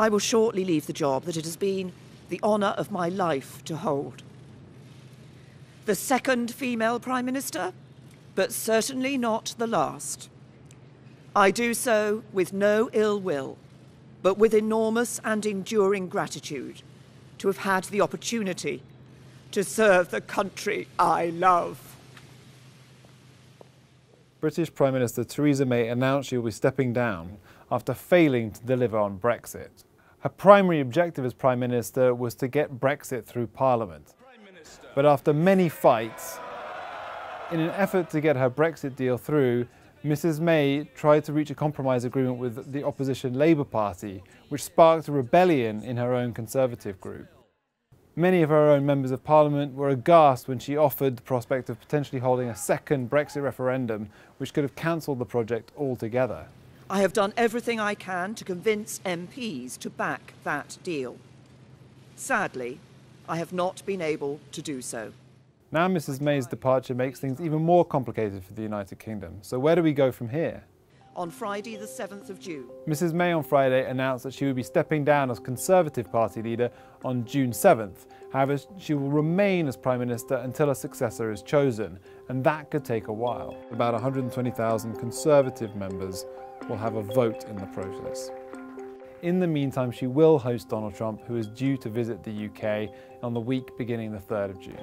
I will shortly leave the job that it has been the honour of my life to hold. The second female Prime Minister, but certainly not the last. I do so with no ill will, but with enormous and enduring gratitude to have had the opportunity to serve the country I love. British Prime Minister Theresa May announced she will be stepping down after failing to deliver on Brexit. Her primary objective as Prime Minister was to get Brexit through Parliament. But after many fights, in an effort to get her Brexit deal through, Mrs May tried to reach a compromise agreement with the opposition Labour Party, which sparked a rebellion in her own Conservative group. Many of her own members of Parliament were aghast when she offered the prospect of potentially holding a second Brexit referendum, which could have cancelled the project altogether. I have done everything I can to convince MPs to back that deal. Sadly, I have not been able to do so. Now Mrs May's departure makes things even more complicated for the United Kingdom. So where do we go from here? On Friday the 7th of June. Mrs May on Friday announced that she would be stepping down as Conservative Party leader on June 7th. However, she will remain as Prime Minister until a successor is chosen, and that could take a while. About 120,000 Conservative members will have a vote in the process. In the meantime, she will host Donald Trump, who is due to visit the UK on the week beginning the 3rd of June.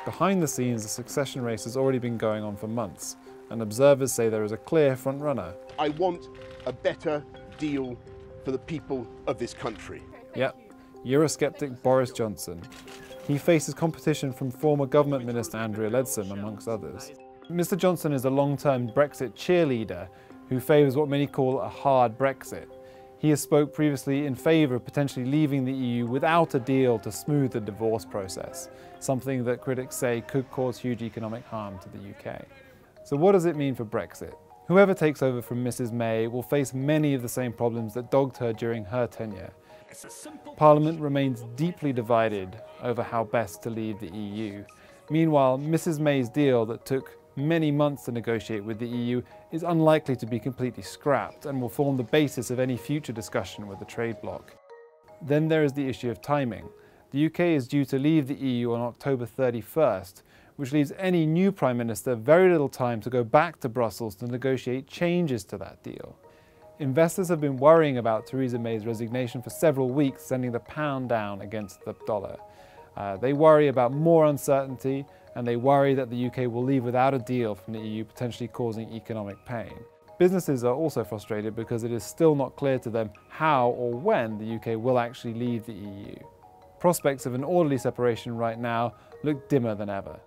Behind the scenes, the succession race has already been going on for months, and observers say there is a clear front-runner. I want a better deal for the people of this country. Yep, Eurosceptic Boris Johnson. He faces competition from former government minister Andrea Leadsom, amongst others. Mr Johnson is a long-term Brexit cheerleader who favours what many call a hard Brexit. He has spoke previously in favour of potentially leaving the EU without a deal to smooth the divorce process, something that critics say could cause huge economic harm to the UK. So what does it mean for Brexit? Whoever takes over from Mrs May will face many of the same problems that dogged her during her tenure. Parliament remains deeply divided over how best to leave the EU. Meanwhile, Mrs May's deal that took many months to negotiate with the EU is unlikely to be completely scrapped and will form the basis of any future discussion with the trade bloc. Then there is the issue of timing. The UK is due to leave the EU on October 31st, which leaves any new Prime Minister very little time to go back to Brussels to negotiate changes to that deal. Investors have been worrying about Theresa May's resignation for several weeks, sending the pound down against the dollar. They worry about more uncertainty, and they worry that the UK will leave without a deal from the EU, potentially causing economic pain. Businesses are also frustrated because it is still not clear to them how or when the UK will actually leave the EU. Prospects of an orderly separation right now look dimmer than ever.